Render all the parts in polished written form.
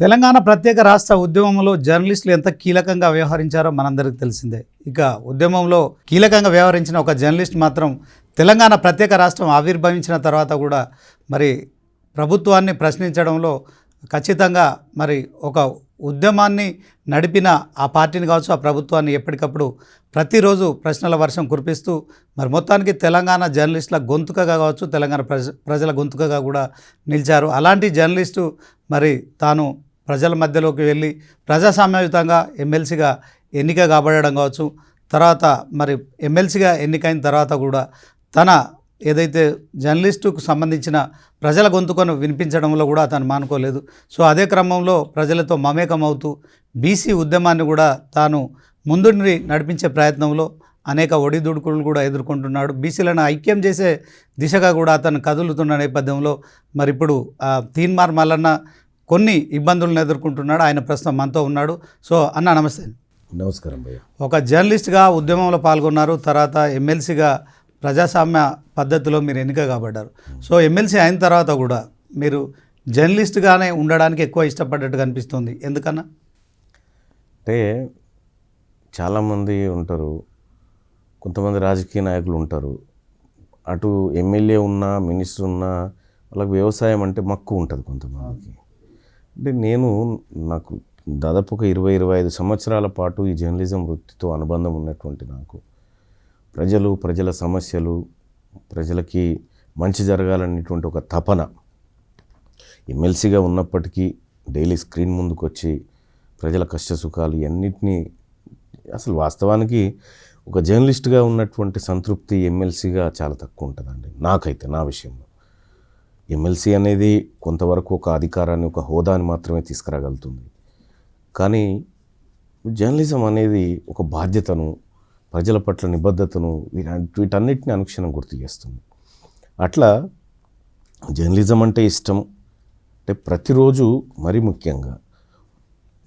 తెలంగాణ ప్రత్యేక రాష్ట్ర ఉద్యమంలో జర్నలిస్టులు ఎంత కీలకంగా వ్యవహరించారో మనందరికీ తెలిసిందే. ఇక ఉద్యమంలో కీలకంగా వ్యవహరించిన ఒక జర్నలిస్ట్ మాత్రం తెలంగాణ ప్రత్యేక రాష్ట్రం ఆవిర్భవించిన తర్వాత కూడా మరి ప్రభుత్వాన్ని ప్రశ్నించడంలో ఖచ్చితంగా మరి ఒక ఉద్యమాన్ని నడిపిన ఆ పార్టీని కావచ్చు, ఆ ప్రభుత్వాన్ని ఎప్పటికప్పుడు ప్రతిరోజు ప్రశ్నల వర్షం కురిపిస్తూ మరి మొత్తానికి తెలంగాణ జర్నలిస్టుల గొంతుకగా కావచ్చు, తెలంగాణ ప్రజల గొంతుకగా కూడా నిలిచారు. అలాంటి జర్నలిస్టు మరి తాను ప్రజల మధ్యలోకి వెళ్ళి ప్రజాస్వామ్యయుతంగా ఎమ్మెల్సీగా ఎన్నిక కాబడడం కావచ్చు, తర్వాత మరి ఎమ్మెల్సీగా ఎన్నికైన తర్వాత కూడా తన ఏదైతే జర్నలిస్టుకు సంబంధించిన ప్రజల గొంతుకను వినిపించడంలో కూడా అతను మానుకోలేదు. సో అదే క్రమంలో ప్రజలతో మమేకం అవుతూ బీసీ ఉద్యమాన్ని కూడా తాను ముందుండి నడిపించే ప్రయత్నంలో అనేక ఒడిదుడుకులు కూడా ఎదుర్కొంటున్నాడు. బీసీలను ఐక్యం చేసే దిశగా కూడా అతను కదులుతున్న నేపథ్యంలో మరి ఇప్పుడు తీన్మార్ మల్లన్న కొన్ని ఇబ్బందులను ఎదుర్కొంటున్నాడు. ఆయన ప్రస్తుతం మనతో ఉన్నాడు. సో అన్న నమస్తే. నమస్కారం భయ్య. ఒక జర్నలిస్ట్గా ఉద్యమంలో పాల్గొన్నారు, తర్వాత ఎమ్మెల్సీగా ప్రజాస్వామ్య పద్ధతిలో మీరు ఎన్నిక కాబడ్డారు. సో ఎమ్మెల్సీ అయిన తర్వాత కూడా మీరు జర్నలిస్ట్గానే ఉండడానికి ఎక్కువ ఇష్టపడ్డట్టు కనిపిస్తుంది. ఎందుకన్నా? అంటే చాలామంది ఉంటారు, కొంతమంది రాజకీయ నాయకులు ఉంటారు, అటు ఎమ్మెల్యే ఉన్నా మినిస్టర్ ఉన్నా వాళ్ళకి వ్యవసాయం అంటే మక్కువ ఉంటుంది కొంతమందికి. అంటే నాకు దాదాపు ఒక 20-25 సంవత్సరాల పాటు ఈ జర్నలిజం వృత్తితో అనుబంధం ఉన్నటువంటి నాకు ప్రజల సమస్యలు, ప్రజలకి మంచి జరగాలనేటువంటి ఒక తపన ఎమ్మెల్సీగా ఉన్నప్పటికీ డైలీ స్క్రీన్ ముందుకు వచ్చి ప్రజల కష్టసుఖాలు ఇవన్నిటినీ అసలు వాస్తవానికి ఒక జర్నలిస్ట్గా ఉన్నటువంటి సంతృప్తి ఎమ్మెల్సీగా చాలా తక్కువ ఉంటుందండి. నాకైతే నా విషయంలో ఎమ్మెల్సీ అనేది కొంతవరకు ఒక అధికారాన్ని, ఒక హోదాని మాత్రమే తీసుకురాగలుగుతుంది. కానీ జర్నలిజం అనేది ఒక బాధ్యతను, ప్రజల పట్ల నిబద్ధతను, వీటన్నిటిని అనుక్షణం గుర్తు చేస్తుంది. అట్లా జర్నలిజం అంటే ఇష్టం. అంటే ప్రతిరోజు మరీ ముఖ్యంగా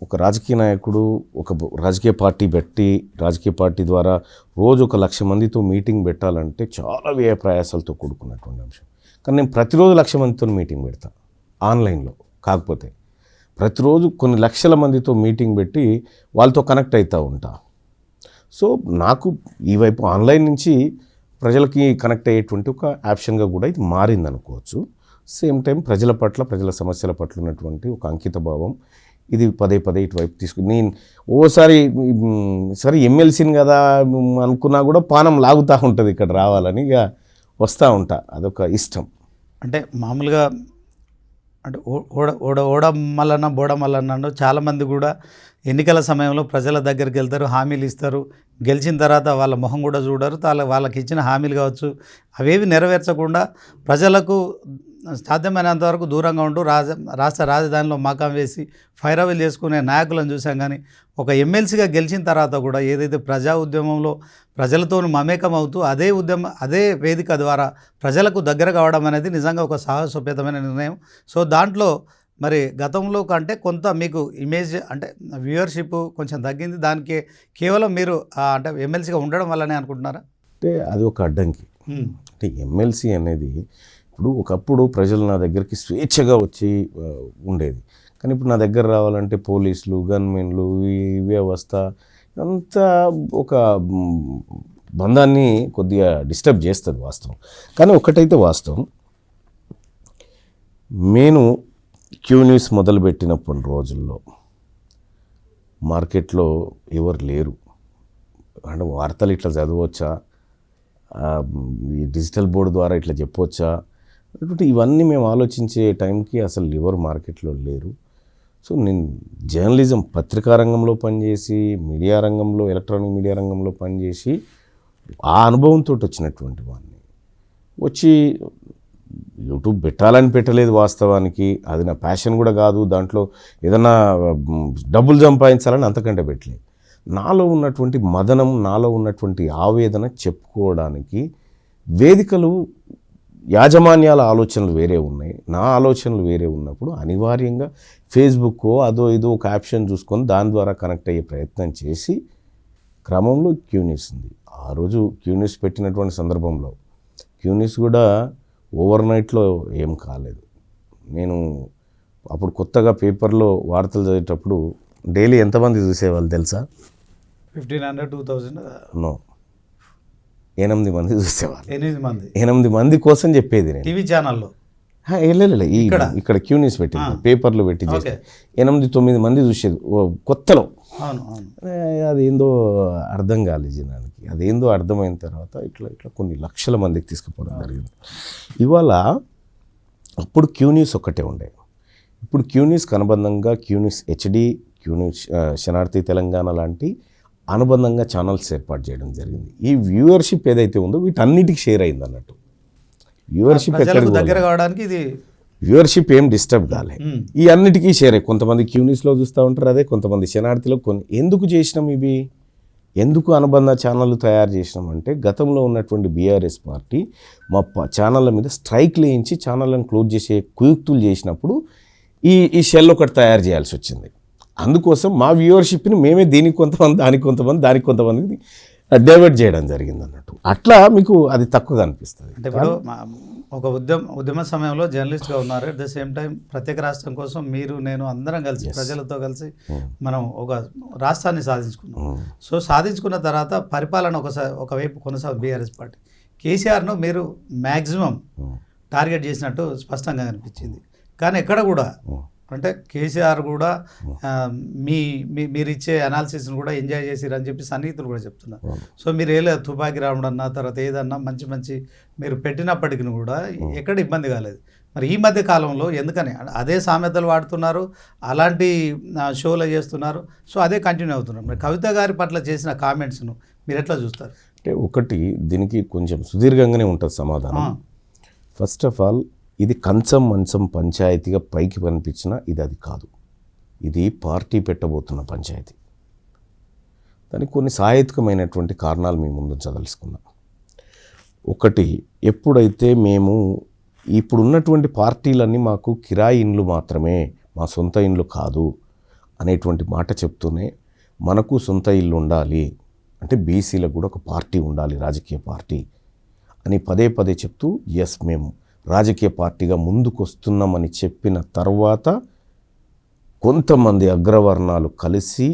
ఒక రాజకీయ నాయకుడు ఒక రాజకీయ పార్టీ పెట్టి రాజకీయ పార్టీ ద్వారా రోజు 1,00,000 మందితో మీటింగ్ పెట్టాలంటే చాలా వ్యయ ప్రయాసాలతో కూడుకున్నటువంటి అంశం. కానీ నేను ప్రతిరోజు 1,00,000 మందితో మీటింగ్ పెడతాను ఆన్లైన్లో. కాకపోతే ప్రతిరోజు కొన్ని లక్షల మందితో మీటింగ్ పెట్టి వాళ్ళతో కనెక్ట్ అవుతూ ఉంటా. సో నాకు ఈ వైపు ఆన్లైన్ నుంచి ప్రజలకి కనెక్ట్ అయ్యేటువంటి ఒక ఆప్షన్గా కూడా ఇది మారింది అనుకోవచ్చు. సేమ్ టైం ప్రజల పట్ల, ప్రజల సమస్యల పట్ల ఉన్నటువంటి ఒక అంకిత భావం ఇది పదే ఇటువైపు తీసుకుని నేను ఓసారి సరే ఎమ్మెల్సీని కదా అనుకున్నా కూడా పానం లాగుతూ ఉంటుంది ఇక్కడ రావాలని, ఇక వస్తూ ఉంటా. అదొక ఇష్టం. అంటే మామూలుగా అంటే ఓడ మల్లన్న బోడ మల్లన్న చాలామంది కూడా ఎన్నికల సమయంలో ప్రజల దగ్గరికి వెళ్తారు, హామీలు ఇస్తారు, గెలిచిన తర్వాత వాళ్ళ మొహం కూడా చూడరు. వాళ్ళకి ఇచ్చిన హామీలు కావచ్చు అవేవి నెరవేర్చకుండా ప్రజలకు సాధ్యమైనంత వరకు దూరంగా ఉంటూ రాష్ట్ర రాజధానిలో మకాం వేసి ఫైరవీల్ చేసుకునే నాయకులను చూసాం. కానీ ఒక ఎమ్మెల్సీగా గెలిచిన తర్వాత కూడా ఏదైతే ప్రజా ఉద్యమంలో ప్రజలతో మమేకం అవుతూ అదే వేదిక ద్వారా ప్రజలకు దగ్గర కావడం అనేది నిజంగా ఒక సాహసోపేతమైన నిర్ణయం. సో దాంట్లో మరి గతంలో కంటే కొంత మీకు ఇమేజ్ అంటే వ్యూవర్షిప్ కొంచెం తగ్గింది. దానికి కేవలం మీరు అంటే ఎమ్మెల్సీగా ఉండడం వల్లనే అనుకుంటున్నారా? అంటే అది ఒక అడ్డంకి. అంటే ఎమ్మెల్సీ అనేది ఇప్పుడు ఒకప్పుడు ప్రజలు నా దగ్గరికి స్వేచ్ఛగా వచ్చి ఉండేది. కానీ ఇప్పుడు నా దగ్గర రావాలంటే పోలీసులు, గన్మెన్లు, ఈ వ్యవస్థ అంతా ఒక బంధాన్ని కొద్దిగా డిస్టర్బ్ చేస్తుంది వాస్తవం. కానీ ఒకటైతే వాస్తవం, నేను క్యూ న్యూస్ మొదలుపెట్టినప్పుడు రోజుల్లో మార్కెట్లో ఎవరు లేరు. అంటే వార్తలు ఇట్లా చదవచ్చా, ఈ డిజిటల్ బోర్డు ద్వారా ఇట్లా చెప్పవచ్చా, ఇవన్నీ మేము ఆలోచించే టైంకి అసలు ఎవరు మార్కెట్లో లేరు. సో నేను జర్నలిజం పత్రికా రంగంలో పనిచేసి, మీడియా రంగంలో, ఎలక్ట్రానిక్ మీడియా రంగంలో పనిచేసి ఆ అనుభవంతో వచ్చినటువంటి వాడిని వచ్చి యూట్యూబ్ పెట్టాలని పెట్టలేదు వాస్తవానికి. అది నా ప్యాషన్ కూడా కాదు. దాంట్లో ఏదన్నా డబ్బులు సంపాదించాలని అంతకంటే పెట్టలేదు. నాలో ఉన్నటువంటి మదనం, నాలో ఉన్నటువంటి ఆవేదన చెప్పుకోవడానికి వేదికలు, యాజమాన్యాల ఆలోచనలు వేరే ఉన్నాయి, నా ఆలోచనలు వేరే ఉన్నప్పుడు అనివార్యంగా ఫేస్బుక్ అదో ఇదో ఒక ఆప్షన్ చూసుకొని దాని ద్వారా కనెక్ట్ అయ్యే ప్రయత్నం చేసి క్రమంలో క్యూ న్యూస్ ఉంది. ఆ రోజు క్యూ న్యూస్ పెట్టినటువంటి సందర్భంలో క్యూ న్యూస్ కూడా ఓవర్ నైట్లో ఏం కాలేదు. నేను అప్పుడు కొత్తగా పేపర్లో వార్తలు చదివేటప్పుడు డైలీ ఎంతమంది చూసేవాళ్ళు తెలుసా? 1500 2000 నో, 8 మంది చూసేవాళ్ళు. 8 మంది 8 మంది కోసం చెప్పేది నేను. టీవీ ఛానల్లో వెళ్ళలే ఇక్కడ క్యూ న్యూస్ పెట్టింది, పేపర్లో పెట్టి చేసి 8-9 మంది చూసేది కొత్తలో. అవును అవును. అదేందో అర్థం కాలేదు జనానికి. అదేందో అర్థమైన తర్వాత ఇట్లా కొన్ని లక్షల మందికి తీసుకుపోవడం జరిగింది. ఇవాళ అప్పుడు క్యూ న్యూస్ ఒక్కటే ఉండే, ఇప్పుడు క్యూ న్యూస్కి అనుబంధంగా Q News HD, Q News శనార్థి తెలంగాణ లాంటి అనుబంధంగా ఛానల్స్ ఏర్పాటు చేయడం జరిగింది. ఈ వ్యూవర్షిప్ ఏదైతే ఉందో వీటన్నిటికి షేర్ అయింది అన్నట్టు. వ్యూవర్షిప్ దగ్గర కావడానికి ఇది వ్యూవర్షిప్ ఏం డిస్టర్బ్ కాలే, ఈ అన్నిటికీ షేర్ అయ్యి కొంతమంది క్యూ న్యూస్లో చూస్తూ ఉంటారు, అదే కొంతమంది శనార్థిలో ఎందుకు చేసినాం ఇవి, ఎందుకు అనుబంధ ఛానళ్ళు తయారు చేసినాం అంటే గతంలో ఉన్నటువంటి బీఆర్ఎస్ పార్టీ మా ఛానళ్ళ మీద స్ట్రైక్లు వేయించి ఛానళ్ళను క్లోజ్ చేసే కుయుక్తులు చేసినప్పుడు ఈ షెల్ ఒకటి తయారు చేయాల్సి వచ్చింది. అందుకోసం మా వ్యూవర్షిప్ని మేమే దీనికి కొంతమంది, దానికి కొంతమందికి డైవర్ట్ చేయడం జరిగింది అన్నట్టు. అట్లా మీకు అది తక్కువగా అనిపిస్తుంది. అంటే ఇప్పుడు ఒక ఉద్యమ సమయంలో జర్నలిస్ట్గా ఉన్నారు, అట్ ద సేమ్ టైం ప్రత్యేక రాష్ట్రం కోసం మీరు నేను అందరం కలిసి ప్రజలతో కలిసి మనం ఒక రాష్ట్రాన్ని సాధించుకున్నాం. సో సాధించుకున్న తర్వాత పరిపాలన ఒకవైపు కొనసాగు బీఆర్ఎస్ పార్టీ, కేసీఆర్ను మీరు మ్యాక్సిమం టార్గెట్ చేసినట్టు స్పష్టంగా కనిపించింది. కానీ ఎక్కడ కూడా అంటే కేసీఆర్ కూడా మీరు ఇచ్చే అనాలిసిస్ని కూడా ఎంజాయ్ చేసిరని చెప్పి సన్నిహితులు కూడా చెప్తున్నారు. సో మీరు ఏలేదు తుపాకి రావడం అన్న తర్వాత ఏదన్నా మంచి మీరు పెట్టినప్పటికీ కూడా ఎక్కడ ఇబ్బంది కాలేదు. మరి ఈ మధ్య కాలంలో ఎందుకని అదే సామెతలు వాడుతున్నారు, అలాంటి షోలు చేస్తున్నారు, సో అదే కంటిన్యూ అవుతున్నారు. మరి కవిత గారి పట్ల చేసిన కామెంట్స్ను మీరు ఎట్లా చూస్తారు? అంటే ఒకటి దీనికి కొంచెం సుదీర్ఘంగానే ఉంటుంది సమాధానం. ఫస్ట్ ఆఫ్ ఆల్ ఇది మంచం పంచాయతీగా పైకి కనిపించినా అది కాదు, ఇది పార్టీ పెట్టబోతున్న పంచాయతీ. దానికి కొన్ని సాహిత్యమైనటువంటి కారణాలు మీ ముందు చదలుసుకున్నాం. ఒకటి, ఎప్పుడైతే మేము ఇప్పుడున్నటువంటి పార్టీలన్నీ మాకు కిరాయి ఇండ్లు మాత్రమే, మా సొంత ఇండ్లు కాదు అనేటువంటి మాట చెప్తూనే మనకు సొంత ఇల్లు ఉండాలి అంటే బీసీలకు కూడా ఒక పార్టీ ఉండాలి, రాజకీయ పార్టీ అని పదే చెప్తూ మేము రాజకీయ పార్టీగా ముందుకు వస్తున్నామని చెప్పిన తర్వాత కొంతమంది అగ్రవర్ణాలు కలిసి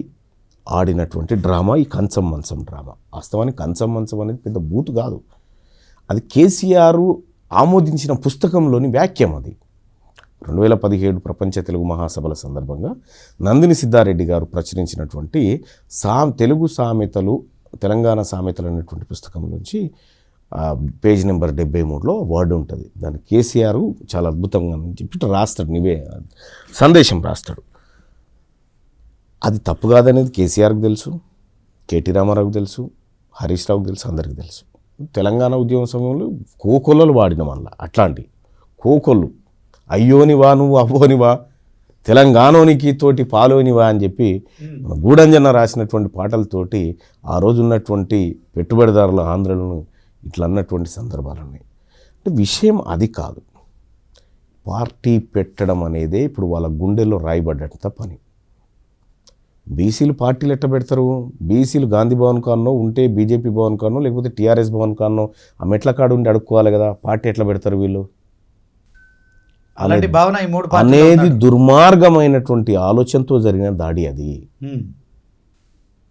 ఆడినటువంటి డ్రామా ఈ మంచం డ్రామా. వాస్తవానికి మంచం అనేది పెద్ద బూతు కాదు, అది కేసీఆర్ ఆమోదించిన పుస్తకంలోని వ్యాఖ్యం. అది 2017 ప్రపంచ తెలుగు మహాసభల సందర్భంగా నందిని సిద్ధారెడ్డి గారు ప్రచురించినటువంటి తెలుగు సామెతలు, తెలంగాణ సామెతలు అనేటువంటి పుస్తకం నుంచి పేజ్ నెంబర్ 73లో వర్డ్ ఉంటుంది. దాన్ని కేసీఆర్ చాలా అద్భుతంగా చెప్పి రాస్తాడు, సందేశం రాస్తాడు. అది తప్పు కాదనేది కేసీఆర్కి తెలుసు, కేటీ రామారావుకి తెలుసు, హరీష్ రావుకి తెలుసు, అందరికీ తెలుసు. తెలంగాణ ఉద్యమ సమయంలో కోకొల్లలు వాడిన వల్ల అట్లాంటి కోకొల్లు, అయ్యోనివా నువ్వు అవ్వోనివా, తెలంగాణోనికి తోటి పాలోనివా అని చెప్పి మన గూడంజన రాసినటువంటి పాటలతోటి ఆ రోజు ఉన్నటువంటి పెట్టుబడిదారుల ఆంధ్రులను ఇట్లా అన్నటువంటి సందర్భాలు ఉన్నాయి. అంటే విషయం అది కాదు, పార్టీ పెట్టడం అనేదే ఇప్పుడు వాళ్ళ గుండెల్లో రాయబడ్డంత పని. బీసీలు పార్టీలు ఎట్ట పెడతారు? బీసీలు గాంధీ భవన్ కానో ఉంటే బీజేపీ భవన్ కానో లేకపోతే టీఆర్ఎస్ భవన్ కానో ఆ మెట్ల కాడు ఉండి అడుక్కోవాలి కదా, పార్టీ ఎట్లా పెడతారు వీళ్ళు అనేది దుర్మార్గమైనటువంటి ఆలోచనతో జరిగిన దాడి అది.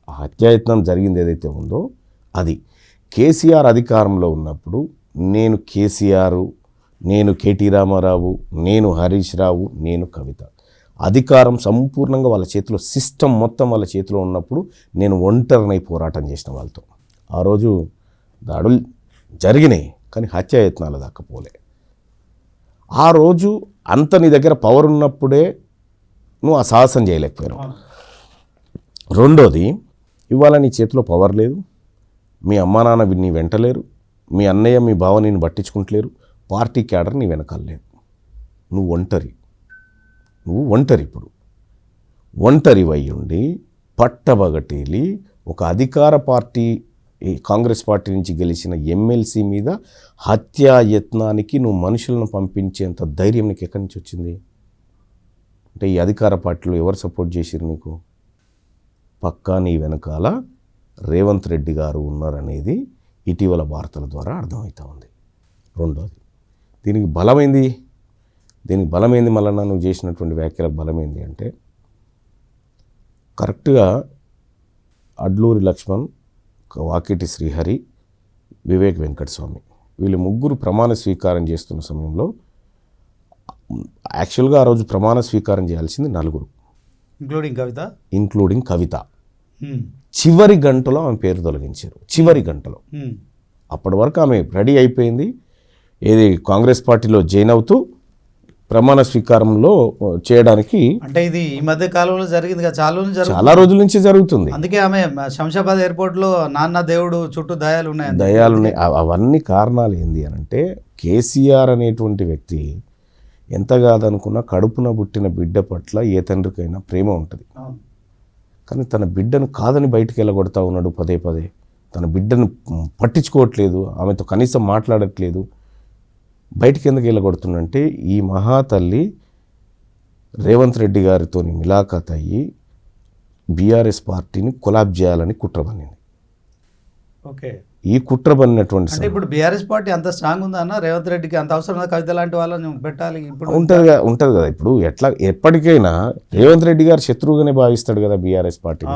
ఆ హత్యాయత్నం జరిగింది ఏదైతే ఉందో అది. కేసీఆర్ అధికారంలో ఉన్నప్పుడు నేను కేసీఆర్, నేను కేటీ రామారావు, నేను హరీష్ రావు, నేను కవిత, అధికారం సంపూర్ణంగా వాళ్ళ చేతిలో, సిస్టమ్ మొత్తం వాళ్ళ చేతిలో ఉన్నప్పుడు నేను ఒంటరినై పోరాటం చేసిన వాళ్ళతో. ఆ రోజు దాడులు జరిగినాయి కానీ హత్యాయత్నాలు దక్కపోలే. ఆ రోజు అంత నీ దగ్గర పవర్ ఉన్నప్పుడే నువ్వు ఆ సాహసం చేయలేకపోయావు. రెండోది, ఇవాళ నీ చేతిలో పవర్ లేదు, మీ అమ్మా నాన్న నీ వెంటలేరు, మీ అన్నయ్య మీ బావ నేను పట్టించుకుంటలేరు, పార్టీ క్యాడర్ నీ వెనకాల లేదు, నువ్వు ఒంటరి. ఇప్పుడు ఒంటరి ఉండి పట్టబగటేలి ఒక అధికార పార్టీ కాంగ్రెస్ పార్టీ నుంచి గెలిచిన ఎమ్మెల్సీ మీద హత్యాయత్నానికి నువ్వు మనుషులను పంపించేంత ధైర్యం నీకు ఎక్కడి నుంచి వచ్చింది? అంటే ఈ అధికార పార్టీలో ఎవరు సపోర్ట్ చేసిరు నీకు? పక్కా నీ వెనకాల రేవంత్ రెడ్డి గారు ఉన్నారనేది ఇటీవల వార్తల ద్వారా అర్థమవుతా ఉంది. రెండోది, దీనికి బలమైంది దీనికి బలమైంది మళ్ళీ నువ్వు చేసినటువంటి వ్యాఖ్యలకు బలమైంది అంటే కరెక్ట్గా అడ్లూరి లక్ష్మణ్, వాకిటి శ్రీహరి, వివేక్ వెంకటస్వామి వీళ్ళు ముగ్గురు ప్రమాణ స్వీకారం చేస్తున్న సమయంలో యాక్చువల్గా ఆ రోజు ప్రమాణ స్వీకారం చేయాల్సింది 4, ఇంక్లూడింగ్ కవిత. చివరి గంటలో ఆమె పేరు తొలగించారు. చివరి గంటలో. అప్పటి వరకు ఆమె రెడీ అయిపోయింది, ఏది కాంగ్రెస్ పార్టీలో జాయిన్ అవుతూ ప్రమాణ స్వీకారంలో చేయడానికి. అంటే ఇది ఈ మధ్య కాలంలో జరిగింది కదా, చాలా రోజుల నుంచి జరుగుతుంది. అందుకే ఆమె శంషాబాద్ ఎయిర్పోర్ట్లో నాన్న దేవుడు చుట్టూ దయాలు ఉన్నాయి. అవన్నీ కారణాలు ఏంది అని అంటే కేసీఆర్ అనేటువంటి వ్యక్తి ఎంత కాదనుకున్నా కడుపున పుట్టిన బిడ్డ పట్ల ఏ తండ్రికైనా ప్రేమ ఉంటుంది. కానీ తన బిడ్డను కాదని బయటికి వెళ్ళగొడతా ఉన్నాడు పదే పదే. తన బిడ్డను పట్టించుకోవట్లేదు, ఆమెతో కనీసం మాట్లాడట్లేదు. బయటికి ఎందుకు వెళ్ళగొడుతుందంటే ఈ మహాతల్లి రేవంత్ రెడ్డి గారితో మిలాఖత్ అయ్యి బీఆర్ఎస్ పార్టీని కొలాబ్ చేయాలని కుట్ర పన్నింది. ఓకే, ఈ కుట్ర పన్నినటువంటి అంటే ఇప్పుడు బీఆర్ఎస్ పార్టీ అంత స్ట్రాంగ్ ఉందా అన్న? రేవంత్ రెడ్డికి అంత అవసరం కవిత లాంటి వాళ్ళని పెట్టాలి ఇప్పుడు ఉంటుంది కదా. ఇప్పుడు ఎప్పటికైనా రేవంత్ రెడ్డి గారు శత్రువుగానే భావిస్తాడు కదా బీఆర్ఎస్ పార్టీ.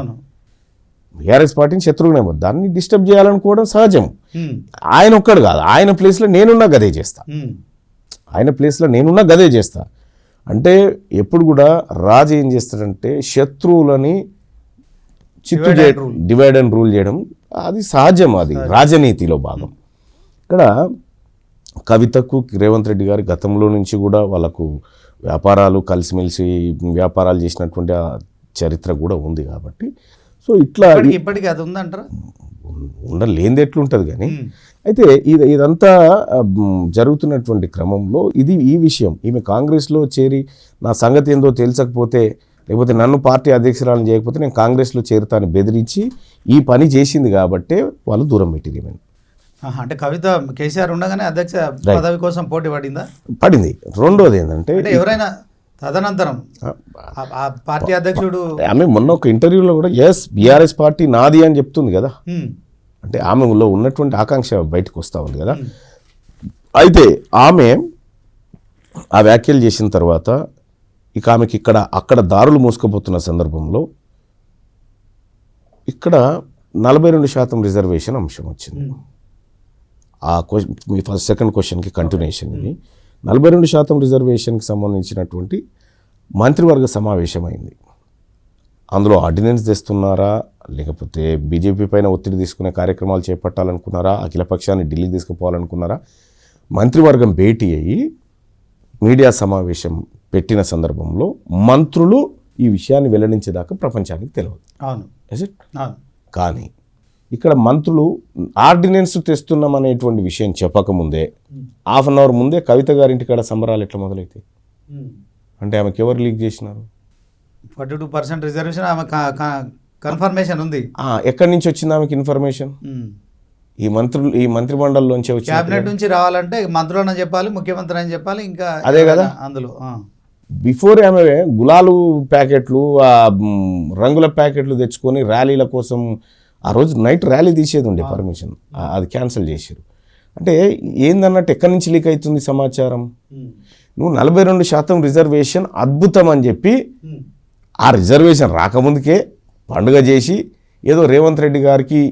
బీఆర్ఎస్ పార్టీని శత్రువుగానే, దాన్ని డిస్టర్బ్ చేయాలనుకోవడం సహజం. ఆయన ఒక్కడు కాదు, ఆయన ప్లేస్లో నేనున్నా గదే చేస్తా. అంటే ఎప్పుడు కూడా రాజు ఏం చేస్తాడంటే శత్రువులని డివైడ్ అండ్ రూల్ చేయడం అది సహజం, అది రాజనీతిలో భాగం. ఇక్కడ కవితకు రేవంత్ రెడ్డి గారి గతంలో నుంచి కూడా వాళ్ళకు వ్యాపారాలు కలిసిమెలిసి వ్యాపారాలు చేసినటువంటి చరిత్ర కూడా ఉంది కాబట్టి సో ఇట్లా ఇప్పటికీ అది ఉందంటారా? ఉండలేనిది ఎట్లుంటుంది. కానీ అయితే ఇదంతా జరుగుతున్నటువంటి క్రమంలో ఈ విషయం ఈమె కాంగ్రెస్లో చేరి నా సంగతి ఏందో తెలుసకపోతే లేకపోతే నన్ను పార్టీ అధ్యక్షురాలను చేయకపోతే నేను కాంగ్రెస్లో చేరుతాను బెదిరించి ఈ పని చేసింది కాబట్టే వాళ్ళు దూరం పెట్టింది. అంటే కవిత కేసీఆర్ ఉండగానే అధ్యక్ష పదవి కోసం పోటీ పడింది. రెండోది ఏంటంటే ఎవరైనా తదనంతరం పార్టీ అధ్యక్షుడు ఆమె మొన్న ఒక ఇంటర్వ్యూలో కూడా బీఆర్ఎస్ పార్టీ నాది అని చెప్తుంది కదా. అంటే ఆమెలో ఉన్నటువంటి ఆకాంక్ష బయటకు వస్తూ ఉంది కదా. అయితే ఆమె ఆ వ్యాఖ్యలు చేసిన తర్వాత ఇక ఆమెకి అక్కడ దారులు మూసుకుపోతున్న సందర్భంలో ఇక్కడ 42% రిజర్వేషన్ అంశం వచ్చింది. ఆ మీ సెకండ్ క్వశ్చన్కి కంటిన్యూషన్ ఇది. 42% రిజర్వేషన్కి సంబంధించినటువంటి మంత్రివర్గ సమావేశం అయింది. అందులో ఆర్డినెన్స్ తెస్తున్నారా, లేకపోతే బీజేపీ పైన ఒత్తిడి తీసుకునే కార్యక్రమాలు చేపట్టాలనుకున్నారా, అఖిలపక్షాన్ని ఢిల్లీకి తీసుకుపోవాలనుకున్నారా, మంత్రివర్గం భేటీ అయ్యి మీడియా సమావేశం పెట్టిన సందర్భంలో మంత్రులు ఈ విషయాన్ని వెల్లడించేదాకా ప్రపంచానికి తెలియదు. కానీ ఇక్కడ మంత్రులు ఆర్డినెన్స్ తెస్తున్నాం అనేటువంటి విషయం చెప్పకముందే హాఫ్ అన్ అవర్ ముందే కవిత గారింటి కాడ సంబరాలు ఎట్లా మొదలైతాయి అంటే ఆమెకి ఎవరు లీక్ చేసినారు? 42% రిజర్వేషన్ ఆమె కన్ఫర్మేషన్ ఉంది. ఎక్కడి నుంచి వచ్చింది ఆమెకి ఇన్ఫర్మేషన్? ఈ మంత్రిమండలిలోంచే వచ్చి క్యాబినెట్ నుంచి రావాలంటే మంత్రులని చెప్పాలి, ముఖ్యమంత్రి అని చెప్పాలి. ఇంకా అదే కదా అందులో బిఫోర్ ఆమె గులాలు ప్యాకెట్లు రంగుల ప్యాకెట్లు తెచ్చుకొని ర్యాలీల కోసం ఆ రోజు నైట్ ర్యాలీ తీసేది ఉండే పర్మిషన్, అది క్యాన్సిల్ చేశారు. అంటే ఏందన్నట్టు ఎక్కడి నుంచి లీక్ అవుతుంది సమాచారం? నువ్వు 42% రిజర్వేషన్ అద్భుతం అని చెప్పి ఆ రిజర్వేషన్ రాకముందుకే పండుగ చేసి ఏదో రేవంత్ రెడ్డి గారికి,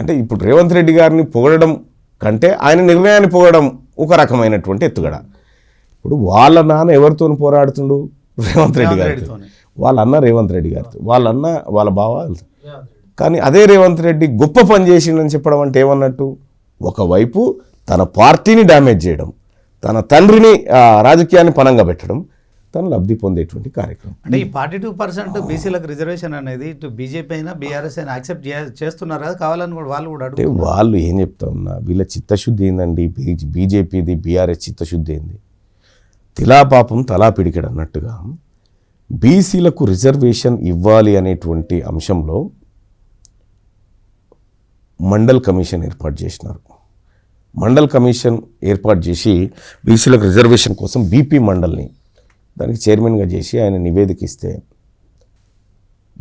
అంటే ఇప్పుడు రేవంత్ రెడ్డి గారిని పొగడడం కంటే ఆయన నిర్ణయాన్ని పొగడడం ఒక రకమైనటువంటి ఎత్తుగడ. ఇప్పుడు వాళ్ళ నాన్న ఎవరితో పోరాడుతుండు? రేవంత్ రెడ్డి గారితో. వాళ్ళ అన్న రేవంత్ రెడ్డి గారితో, వాళ్ళ బావ. కానీ అదే రేవంత్ రెడ్డి గొప్ప పని చేసిండని చెప్పడం అంటే ఏమన్నట్టు? ఒకవైపు తన పార్టీని డ్యామేజ్ చేయడం, తన తండ్రిని రాజకీయాన్ని పనంగా పెట్టడం, తను లబ్ధి పొందేటువంటి కార్యక్రమం. అంటే ఈ 42% బీసీలకు రిజర్వేషన్ అనేది ఇటు బీజేపీ అయినా బీఆర్ఎస్ అయినా యాక్సెప్ట్ చేస్తున్నారు కదా, కావాలని కూడా వాళ్ళు కూడా అంటే వాళ్ళు ఏం చెప్తా ఉన్నా, వీళ్ళ చిత్తశుద్ధి ఏందండి? బీజేపీది బీఆర్ఎస్ చిత్తశుద్ధి ఏంది? తిలా పాపం తలా పిడికెడు అన్నట్టుగా బీసీలకు రిజర్వేషన్ ఇవ్వాలి అనేటువంటి అంశంలో మండల్ కమిషన్ ఏర్పాటు చేసినారు. మండల్ కమిషన్ ఏర్పాటు చేసి బీసీలకు రిజర్వేషన్ కోసం బీపీ మండల్ని దానికి చైర్మన్గా చేసి ఆయన నివేదిక ఇస్తే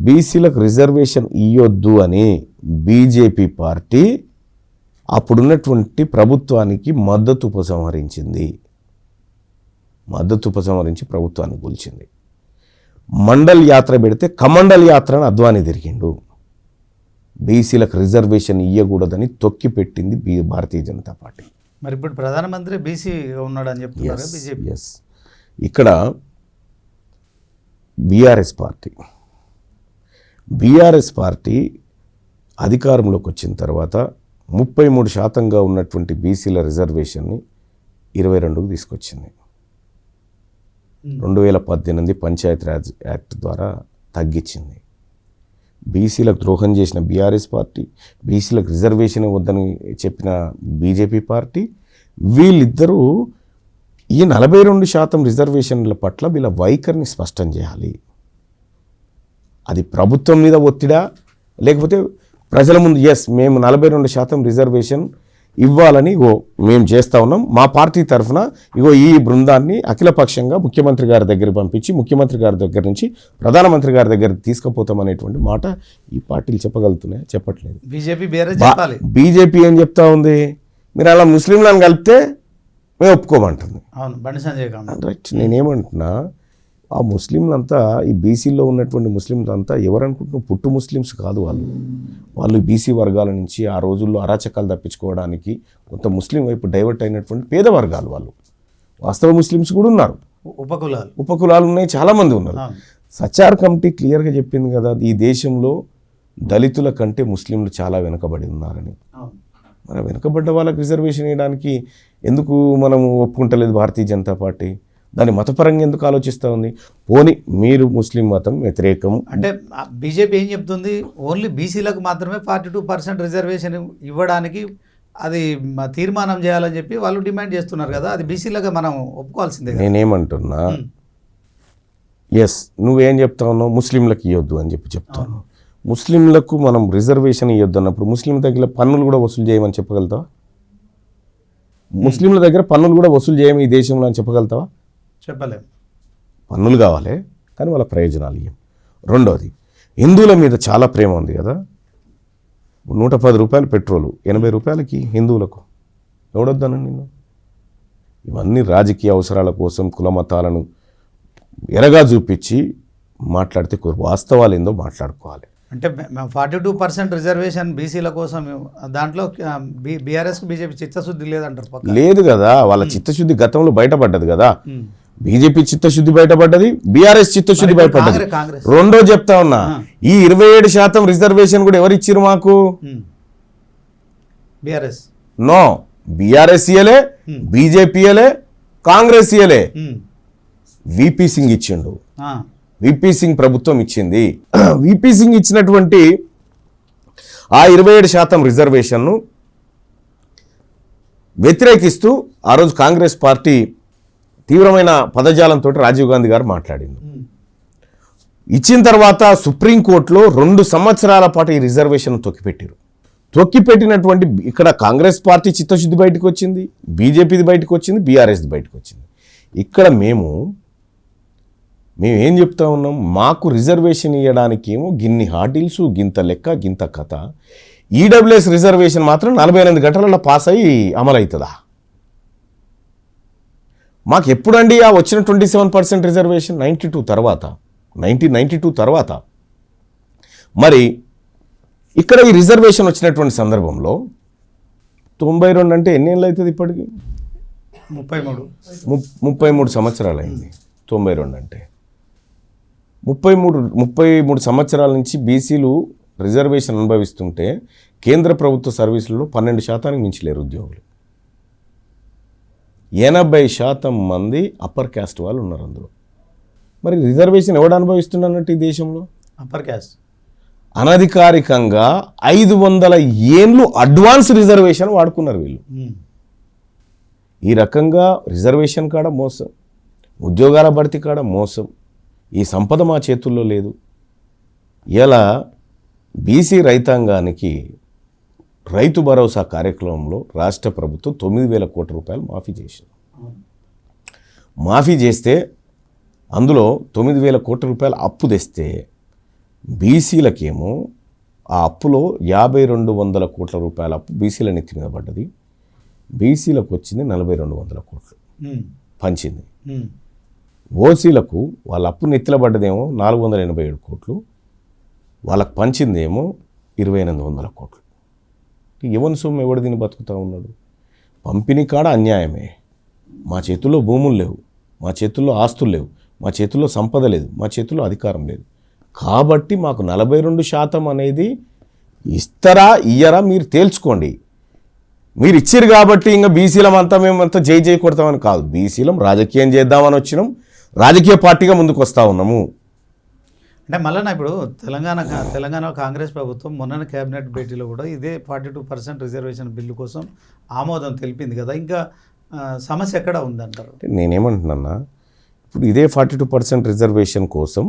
బీసీలకు రిజర్వేషన్ ఇవ్వొద్దు అని బీజేపీ పార్టీ అప్పుడున్నటువంటి ప్రభుత్వానికి మద్దతు ఉపసంహరించింది. మద్దతు ఉపసంహరించి ప్రభుత్వాన్ని కూల్చింది. మండల్ యాత్ర పెడితే కమండల్ యాత్ర అని అద్వానీ తిరిగిండు. బీసీలకు రిజర్వేషన్ ఇవ్వకూడదని తొక్కి పెట్టింది భారతీయ జనతా పార్టీ. మరి ఇప్పుడు ప్రధానమంత్రి బీసీ ఉన్నాడని చెప్తున్నారు బీజేపీ. ఎస్, ఇక్కడ బీఆర్ఎస్ పార్టీ అధికారంలోకి వచ్చిన తర్వాత 33% ఉన్నటువంటి బీసీల రిజర్వేషన్ని 22కు తీసుకొచ్చింది. 2018 పంచాయతీరాజ్ యాక్ట్ ద్వారా తగ్గించింది. బీసీలకు ద్రోహం చేసిన బీఆర్ఎస్ పార్టీ, బీసీలకు రిజర్వేషన్ వద్దని చెప్పిన బీజేపీ పార్టీ, వీళ్ళిద్దరూ ఈ 42% రిజర్వేషన్ల పట్ల వీళ్ళ వైఖరిని స్పష్టం చేయాలి. అది ప్రభుత్వం మీద ఒత్తిడా, లేకపోతే ప్రజల ముందు ఎస్ మేము 42% రిజర్వేషన్ ఇవ్వాలని మేము చేస్తూ ఉన్నాం, మా పార్టీ తరఫున ఈ బృందాన్ని అఖిలపక్షంగా ముఖ్యమంత్రి గారి దగ్గరికి పంపించి ముఖ్యమంత్రి గారి దగ్గర నుంచి ప్రధానమంత్రి గారి దగ్గరికి తీసుకుపోతామనేటువంటి మాట ఈ పార్టీలు చెప్పగలుగుతున్నాయి? చెప్పట్లేదు. బీజేపీ ఏం చెప్తా ఉంది, మీరు అలా ముస్లింలను కలిపితే మేము ఒప్పుకోమంటుంది. రైట్, నేనేమంటున్నా, ఆ ముస్లింలంతా ఈ బీసీలో ఉన్నటువంటి ముస్లింలంతా ఎవరనుకుంటున్నాం, పుట్టు ముస్లిమ్స్ కాదు వాళ్ళు బీసీ వర్గాల నుంచి ఆ రోజుల్లో అరాచకాలు తప్పించుకోవడానికి కొంత ముస్లిం వైపు డైవర్ట్ అయినటువంటి పేద వర్గాలు వాళ్ళు. వాస్తవ ముస్లిమ్స్ కూడా ఉన్నారు, ఉపకులాలు ఉన్నాయి, చాలామంది ఉన్నారు. సచార్ కమిటీ క్లియర్గా చెప్పింది కదా, ఈ దేశంలో దళితుల కంటే ముస్లింలు చాలా వెనుకబడి ఉన్నారని. మన వెనుకబడ్డ వాళ్ళకి రిజర్వేషన్ ఇవ్వడానికి ఎందుకు మనము ఒప్పుకుంటలేదు భారతీయ జనతా పార్టీ? దాన్ని మతపరంగా ఎందుకు ఆలోచిస్తూ ఉంది? పోనీ మీరు ముస్లిం మతం వ్యతిరేకం అంటే బీజేపీ ఏం చెప్తుంది, ఓన్లీ బీసీలకు మాత్రమే 42% రిజర్వేషన్ ఇవ్వడానికి అది తీర్మానం చేయాలని చెప్పి వాళ్ళు డిమాండ్ చేస్తున్నారు కదా, అది బీసీలకు మనం ఒప్పుకోవాల్సిందే. నేనేమంటున్నా, ఎస్ నువ్వేం చెప్తా ఉన్నావు, ముస్లింలకు ఇవ్వద్దు అని చెప్తాను. ముస్లింలకు మనం రిజర్వేషన్ ఇవ్వద్దు అన్నప్పుడు ముస్లింల దగ్గర పన్నులు కూడా వసూలు చేయమని చెప్పగలుగుతావా? ముస్లింల దగ్గర పన్నులు కూడా వసూలు చేయము ఈ దేశంలో అని చెప్పగలుగుతావా? చెప్పలేము. పన్నులు కావాలి కానీ వాళ్ళ ప్రయోజనాలు ఇవ్వం. రెండోది, హిందువుల మీద చాలా ప్రేమ ఉంది కదా, 110 రూపాయలు పెట్రోలు, 80 రూపాయలకి హిందువులకు ఎవడొద్దాను నిన్ను? ఇవన్నీ రాజకీయ అవసరాల కోసం కుల మతాలను ఎరగా చూపించి మాట్లాడితే వాస్తవాలు ఏందో మాట్లాడుకోవాలి. అంటే 42% రిజర్వేషన్ బీసీల కోసం, దాంట్లో బీఆర్ఎస్కి బీజేపీ చిత్తశుద్ధి లేదంటారు? లేదు కదా, వాళ్ళ చిత్తశుద్ధి గతంలో బయటపడ్డది కదా. బీజేపీ చిత్తశుద్ధి బయటపడ్డది, బీఆర్ఎస్ చిత్తశుద్ధి బయటపడ్డది. రెండో చెప్తా ఉన్నా, ఈ 27% రిజర్వేషన్ కూడా ఎవరు ఇచ్చిరు మాకు? బీఆర్ఎస్. నో, బీఆర్ఎస్ ఇయలే, బీజేపీ ఇయలే, కాంగ్రెస్ ఇయలే, విపి సింగ్ ఇచ్చిండు. విపి సింగ్ ప్రభుత్వం ఇచ్చింది. విపి సింగ్ ఇచ్చినటువంటి ఆ 27% రిజర్వేషన్ను వ్యతిరేకిస్తూ ఆ రోజు కాంగ్రెస్ పార్టీ తీవ్రమైన పదజాలంతో రాజీవ్ గాంధీ గారు మాట్లాడింది. ఇచ్చిన తర్వాత సుప్రీంకోర్టులో 2 సంవత్సరాల పాటు ఈ రిజర్వేషన్ తొక్కిపెట్టినటువంటి ఇక్కడ కాంగ్రెస్ పార్టీ చిత్తశుద్ధి బయటకు వచ్చింది, బీజేపీది బయటకు వచ్చింది, బీఆర్ఎస్ది బయటకు వచ్చింది. ఇక్కడ మేము ఏం చెప్తా ఉన్నాం, మాకు రిజర్వేషన్ ఇవ్వడానికి ఏమో గిన్ని హార్డిల్స్, గింత లెక్క, గింత కథ. ఈడబ్ల్యూఎస్ రిజర్వేషన్ మాత్రం 48 గంటలలో పాస్ అయ్యి అమలవుతుందా? మాకు ఎప్పుడండి ఆ వచ్చిన 27% రిజర్వేషన్? 1992 తర్వాత. మరి ఇక్కడ ఈ రిజర్వేషన్ వచ్చినటువంటి సందర్భంలో 92 అంటే ఎన్ని ఏళ్ళు అవుతుంది ఇప్పటికి? 33 సంవత్సరాలు అయింది. 92 అంటే 33 సంవత్సరాల నుంచి బీసీలు రిజర్వేషన్ అనుభవిస్తుంటే కేంద్ర ప్రభుత్వ సర్వీసులలో 12% మించలేరు ఉద్యోగులు. 80% మంది అప్పర్ క్యాస్ట్ వాళ్ళు ఉన్నారు అందులో. మరి రిజర్వేషన్ ఎవడు అనుభవిస్తున్నట్టు ఈ దేశంలో? Upper caste. అనధికారికంగా 500 ఏళ్ళు అడ్వాన్స్ రిజర్వేషన్ వాడుకున్నారు వీళ్ళు. ఈ రకంగా రిజర్వేషన్ కాడ మోసం, ఉద్యోగాల భర్తీ కాడ మోసం, ఈ సంపద మా చేతుల్లో లేదు. ఇలా బీసీ రైతాంగానికి రైతు భరోసా కార్యక్రమంలో రాష్ట్ర ప్రభుత్వం 9,000 కోట్ల రూపాయలు మాఫీ చేసింది. మాఫీ చేస్తే అందులో 9,000 కోట్ల రూపాయలు అప్పు తెస్తే బీసీలకేమో ఆ అప్పులో 5,200 కోట్ల రూపాయల అప్పు బీసీల నెత్తి మీద పడ్డది. బీసీలకు వచ్చింది 4,200 కోట్లు పంచింది. ఓసీలకు వాళ్ళ అప్పు నెత్తిలబడ్డదేమో 487 కోట్లు, వాళ్ళకు పంచిందేమో 2800 కోట్లు. ఎవరి సొమ్ము ఎవడు దీన్ని బతుకుతూ ఉన్నాడు? పంపిణీ కాడ అన్యాయమే. మా చేతుల్లో భూములు లేవు, మా చేతుల్లో ఆస్తులు లేవు, మా చేతుల్లో సంపద లేదు, మా చేతుల్లో అధికారం లేదు. కాబట్టి మాకు 42% అనేది ఇస్తారా ఇయ్యరా మీరు తేల్చుకోండి. మీరు ఇచ్చిరు కాబట్టి ఇంకా బీసీలం అంతా మేమంతా జై జై కొడతామని కాదు. బీసీలం రాజకీయం చేద్దామని వచ్చినాం, రాజకీయ పార్టీగా ముందుకు వస్తూ ఉన్నాము. అంటే మళ్ళీ ఇప్పుడు తెలంగాణ కాంగ్రెస్ ప్రభుత్వం మొన్న కేబినెట్ భేటీలో కూడా ఇదే 42% రిజర్వేషన్ బిల్లు కోసం ఆమోదం తెలిపింది కదా. ఇంకా సమస్య ఎక్కడ ఉందంటారు? నేనేమంటున్నా, ఇప్పుడు ఇదే 42% రిజర్వేషన్ కోసం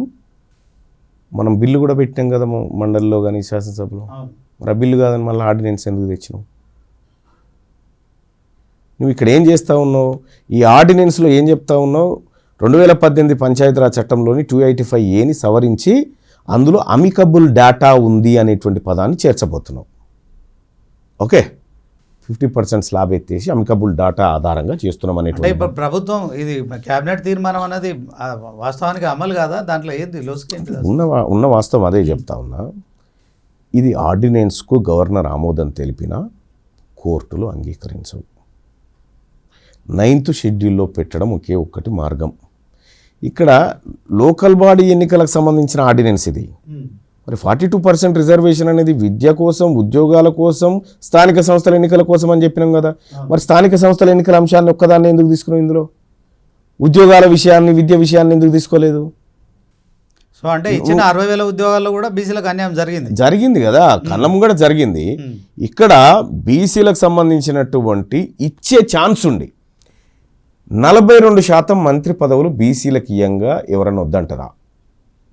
మనం బిల్లు కూడా పెట్టాం కదా మండలిలో కానీ శాసనసభలో. మరి ఆ బిల్లు కాదని మళ్ళీ ఆర్డినెన్స్ ఎందుకు తెచ్చినావు? నువ్వు ఇక్కడ ఏం చేస్తూ ఉన్నావు? ఈ ఆర్డినెన్స్లో ఏం చెప్తా ఉన్నావు? 2018 పంచాయతీరాజ్ చట్టంలోని 285A సవరించి అందులో అమికబుల్ డేటా ఉంది అనేటువంటి పదాన్ని చేర్చబోతున్నావు. ఓకే, 50% స్లాబ్ ఎత్తేసి అమికబుల్ డేటా ఆధారంగా చేస్తున్నాం అనేటువంటి. ప్రభుత్వం ఇది కేబినెట్ తీర్మానం అనేది వాస్తవానికి అమలు కాదా? దాంట్లో ఏంది లోసుకేంటి? ఉన్న వాస్తవం అదే చెప్తా ఉన్నా. ఇది ఆర్డినెన్స్కు గవర్నర్ ఆమోదం తెలిపిన కోర్టులు అంగీకరించవు. 9th షెడ్యూల్లో పెట్టడం ఒకే ఒక్కటి మార్గం. ఇక్కడ లోకల్ బాడీ ఎన్నికలకు సంబంధించిన ఆర్డినెన్స్ ఇది. మరి 42% రిజర్వేషన్ అనేది విద్య కోసం, ఉద్యోగాల కోసం, స్థానిక సంస్థల ఎన్నికల కోసం అని చెప్పినాం కదా. మరి స్థానిక సంస్థల ఎన్నికల అంశాన్ని ఒక్కదాన్ని ఎందుకు తీసుకున్నాం ఇందులో? ఉద్యోగాల విషయాన్ని, విద్య విషయాన్ని ఎందుకు తీసుకోలేదు? సో అంటే ఇచ్చిన 60,000 ఉద్యోగాల్లో కూడా బీసీలకు అన్యాయం జరిగింది కదా, కన్నం కూడా జరిగింది. ఇక్కడ బీసీలకు సంబంధించినటువంటి ఇచ్చే ఛాన్స్ ఉండి 42% మంత్రి పదవులు బీసీలకు ఇయ్యంగా ఎవరన్నా వద్దంటారా?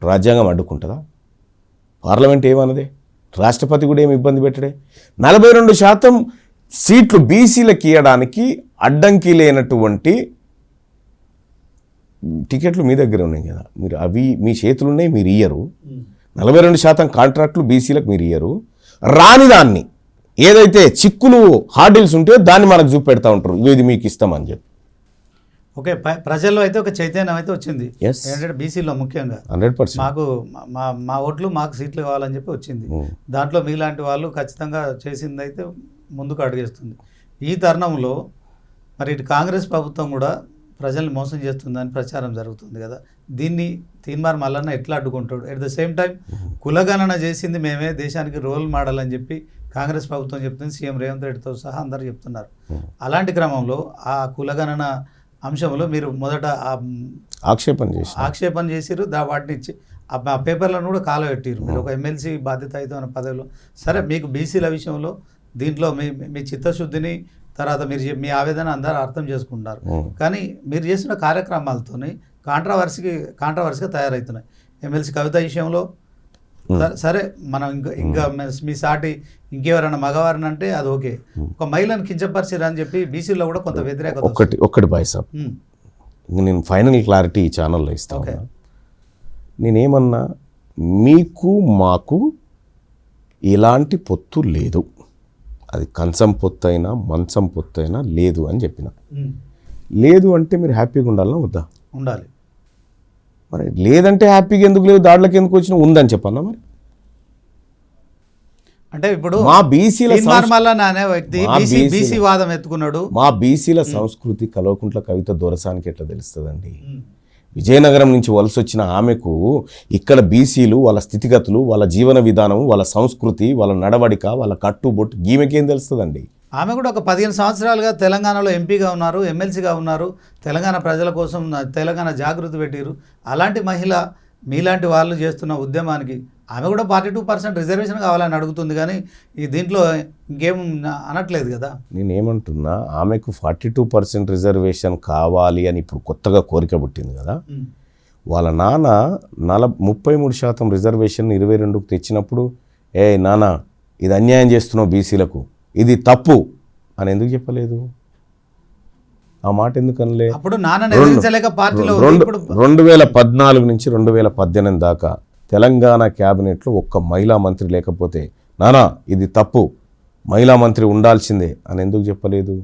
రాజ్యాంగం అడ్డుకుంటుందా? పార్లమెంట్ ఏమన్నదే? రాష్ట్రపతి కూడా ఏమి ఇబ్బంది పెట్టడే? 42% సీట్లు బీసీలకు ఇవ్వడానికి అడ్డంకి లేనటువంటి టికెట్లు మీ దగ్గర ఉన్నాయి కదా, మీరు అవి మీ చేతులు ఉన్నాయి, మీరు ఇయ్యరు. 42% కాంట్రాక్టులు బీసీలకు మీరు ఇయ్యరు. రాని దాన్ని ఏదైతే చిక్కులు హార్డిల్స్ ఉంటే దాన్ని మనకు చూపెడతా ఉంటారు, ఇది మీకు ఇస్తామని చెప్పి. ఓకే, ప్రజల్లో అయితే ఒక చైతన్యం అయితే వచ్చింది ఏంటంటే బీసీలో ముఖ్యంగా 100% మాకు మా ఓట్లు మాకు సీట్లు కావాలని చెప్పి వచ్చింది. దాంట్లో మీలాంటి వాళ్ళు ఖచ్చితంగా చేసింది అయితే ముందుకు అడుగేస్తుంది. ఈ తరుణంలో మరి ఇటు కాంగ్రెస్ ప్రభుత్వం కూడా ప్రజల్ని మోసం చేస్తుందని ప్రచారం జరుగుతుంది కదా. దీన్ని తీన్మార్ మల్లన్న ఎట్లా అడ్డుకుంటాడు? ఎట్ ద సేమ్ టైం కులగణన చేసింది మేమే, దేశానికి రోల్ మోడల్ అని చెప్పి కాంగ్రెస్ ప్రభుత్వం చెప్తుంది, సీఎం రేవంత్ రెడ్డితో సహా అందరూ చెప్తున్నారు. అలాంటి క్రమంలో ఆ కులగణన అంశంలో మీరు మొదట ఆక్షేపణ చేసిరు, వాటిని ఇచ్చి ఆ పేపర్లను కూడా కాలబెట్టిరు. మీరు ఒక ఎమ్మెల్సీ బాధ్యత అయితే అనే పదవిలో. సరే, మీకు బీసీల విషయంలో దీంట్లో మీ చిత్తశుద్ధిని తర్వాత మీరు మీ ఆవేదన అందరూ అర్థం చేసుకుంటారు. కానీ మీరు చేసిన కార్యక్రమాలతోని కాంట్రవర్సీగా తయారవుతున్నాయి. ఎమ్మెల్సీ కవిత విషయంలో సరే, మనం ఇంకా మీ సాటి ఇంకెవరైనా మగవారిని అంటే అది ఓకే, ఒక మహిళను కించపరిచిరా అని చెప్పి బీసీలో కూడా కొంత వ్యతిరేకత. ఒక్కటి బాయ్ సాబ్, నేను ఫైనల్ క్లారిటీ ఈ ఛానల్లో ఇస్తాను. నేనేమన్నా, మీకు మాకు ఎలాంటి పొత్తు లేదు, అది కంచం పొత్తు అయినా మంచం పొత్తు అయినా లేదు అని చెప్పిన. లేదు అంటే మీరు హ్యాపీగా ఉండాలన్నా వద్దా? ఉండాలి. మరి లేదంటే హ్యాపీగా ఎందుకు లేదు, దాంట్లోకి ఎందుకు వచ్చినా ఉందని చెప్పన్నా. మరి అంటే ఇప్పుడు మా బీసీల బీసీ వాదం ఎత్తుకున్నాడు. మా బీసీల సంస్కృతి కల్వకుంట్ల కవిత దొరసానికి ఎట్లా తెలుస్తుందండి? విజయనగరం నుంచి వలస వచ్చిన ఆమెకు ఇక్కడ బీసీలు, వాళ్ళ స్థితిగతులు, వాళ్ళ జీవన విధానం, వాళ్ళ సంస్కృతి, వాళ్ళ నడవడిక, వాళ్ళ కట్టుబొట్టు గీమెకేం తెలుస్తుందండి? ఆమె కూడా ఒక 15 సంవత్సరాలుగా తెలంగాణలో ఎంపీగా ఉన్నారు, ఎమ్మెల్సీగా ఉన్నారు, తెలంగాణ ప్రజల కోసం తెలంగాణ జాగృతి పెట్టారు. అలాంటి మహిళ మీలాంటి వాళ్ళు చేస్తున్న ఉద్యమానికి ఆమె కూడా 42% రిజర్వేషన్ కావాలని అడుగుతుంది, కానీ ఈ దీంట్లో ఇంకేం అనట్లేదు కదా. నేనేమంటున్నా, ఆమెకు 42% రిజర్వేషన్ కావాలి అని ఇప్పుడు కొత్తగా కోరిక పుట్టింది కదా. వాళ్ళ నాన్న 33% రిజర్వేషన్ 22కు తెచ్చినప్పుడు, నాన్న ఇది అన్యాయం చేస్తున్నావు బీసీలకు, ఇది తప్పు అని ఎందుకు చెప్పలేదు? ఆ మాట ఎందుకు అనలే? అప్పుడు నాన్న నిర్ణయించలేక పార్టీలో 2014 నుంచి 2018 దాకా తెలంగాణ క్యాబినెట్లో ఒక్క మహిళా మంత్రి లేకపోతే, నానా ఇది తప్పు, మహిళా మంత్రి ఉండాల్సిందే అని ఎందుకు చెప్పలేదు?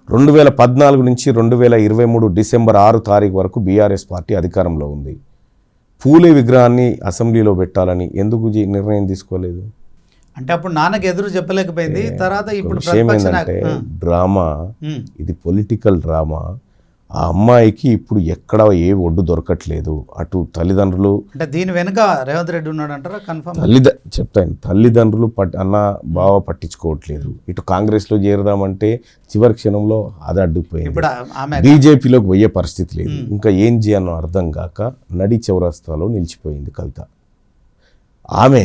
2014 నుంచి 2023 డిసెంబర్ 6 తారీఖు వరకు బీఆర్ఎస్ పార్టీ అధికారంలో ఉంది. పూలే విగ్రహాన్ని అసెంబ్లీలో పెట్టాలని ఎందుకు నిర్ణయం తీసుకోలేదు? అంటే అప్పుడు నాన్నకి ఎదురు చెప్పలేకపోయింది. తర్వాత ఇప్పుడు విషయం ఏంటంటే డ్రామా, ఇది పొలిటికల్ డ్రామా. ఆ అమ్మాయికి ఇప్పుడు ఎక్కడ ఏ ఒడ్డు దొరకట్లేదు. అటు తల్లిదండ్రులు, అంటే దీని వెనుక రేవంత్ రెడ్డి ఉన్నాడు అంటారా? కన్ఫర్మ్ చెప్తాను, తల్లిదండ్రులు అన్న బావ పట్టించుకోవట్లేదు. ఇటు కాంగ్రెస్లో చేరదామంటే చివరి క్షణంలో అది అడ్డుపోయింది. ఇప్పుడు ఆమె బీజేపీలోకి పోయే పరిస్థితి లేదు. ఇంకా ఏం చేయాలో అర్థం కాక నడి చౌరస్తాలో నిలిచిపోయింది కవిత. ఆమె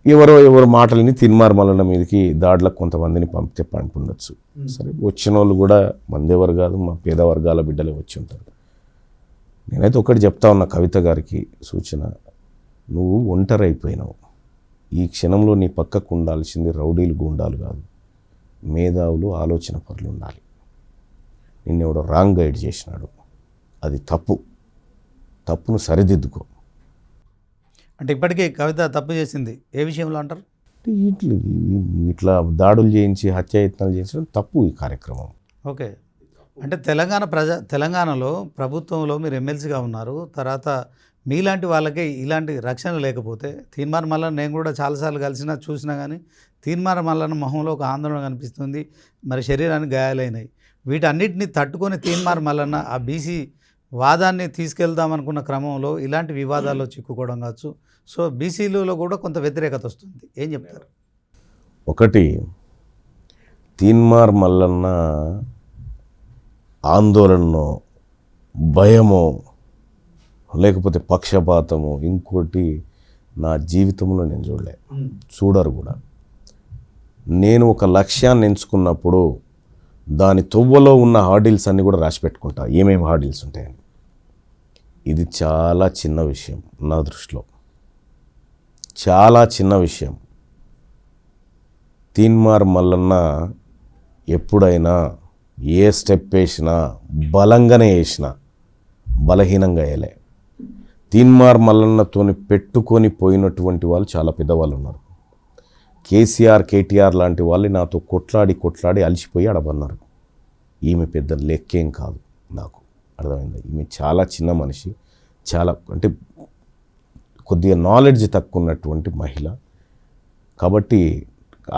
ఎవరో మాటలని తిన్మార్ మల్లన్న మీదకి దాడులకు కొంతమందిని పంపితే పంపుండొచ్చు. సరే, వచ్చిన వాళ్ళు కూడా మందేవారు కాదు, మా పేద వర్గాల బిడ్డలే వచ్చి ఉంటారు. నేనైతే ఒకటి చెప్తా ఉన్నా కవిత గారికి సూచన, నువ్వు ఒంటరి అయిపోయినావు. ఈ క్షణంలో నీ పక్కకు ఉండాల్సింది రౌడీలు గుండాలు కాదు, మేధావులు ఆలోచన పరులు ఉండాలి. నిన్నెవడో రాంగ్ గైడ్ చేసినాడు, అది తప్పును సరిదిద్దుకో. అంటే ఇప్పటికీ కవిత తప్పు చేసింది ఏ విషయంలో అంటారు? ఇట్లా దాడులు చేయించి హత్యాయత్నాలు చేయించడం తప్పు ఈ కార్యక్రమం. ఓకే, అంటే తెలంగాణలో ప్రభుత్వంలో మీరు ఎమ్మెల్సీగా ఉన్నారు. తర్వాత మీలాంటి వాళ్ళకి ఇలాంటి రక్షణ లేకపోతే తీన్మార్ మల్లన్న నేను కూడా చాలాసార్లు చూసినా కానీ తీన్మార్ మల్లన్న మొహంలో ఒక ఆందోళన కనిపిస్తుంది. మరి శరీరానికి గాయాలైనాయి. వీటన్నిటిని తట్టుకొని తీన్మార్ మల్లన్న ఆ బీసీ వాదాన్ని తీసుకెళ్దామనుకున్న క్రమంలో ఇలాంటి వివాదాల్లో చిక్కుకోవడం కావచ్చు. సో బీసీలలో కూడా కొంత వ్యతిరేకత వస్తుంది. ఏం చెప్తారు? ఒకటి, తీన్మార్ మల్లన్న ఆందోళనో, భయమో, లేకపోతే పక్షపాతము, ఇంకోటి నా జీవితంలో నేను చూడరు కూడా. నేను ఒక లక్ష్యాన్ని ఎంచుకున్నప్పుడు దాని తొవ్వలో ఉన్న హార్డిల్స్ అన్నీ కూడా రాసి పెట్టుకుంటా, ఏమేమి హార్డిల్స్ ఉంటాయని. ఇది చాలా చిన్న విషయం నా దృష్టిలో, చాలా చిన్న విషయం. తీన్మార్ మల్లన్న ఎప్పుడైనా ఏ స్టెప్ వేసినా బలంగానే వేసినా, బలహీనంగా వేయలే. తీన్మార్ మల్లన్నతోని పెట్టుకొని పోయినటువంటి వాళ్ళు చాలా పెద్దవాళ్ళు ఉన్నారు. కేసీఆర్, కేటీఆర్ లాంటి వాళ్ళు నాతో కొట్లాడి అలసిపోయి అడబన్నారు. ఈమె పెద్ద లెక్కేం కాదు నాకు, అర్థమైంది. ఈమె చాలా చిన్న మనిషి, చాలా అంటే కొద్దిగా నాలెడ్జ్ తక్కువ ఉన్నటువంటి మహిళ. కాబట్టి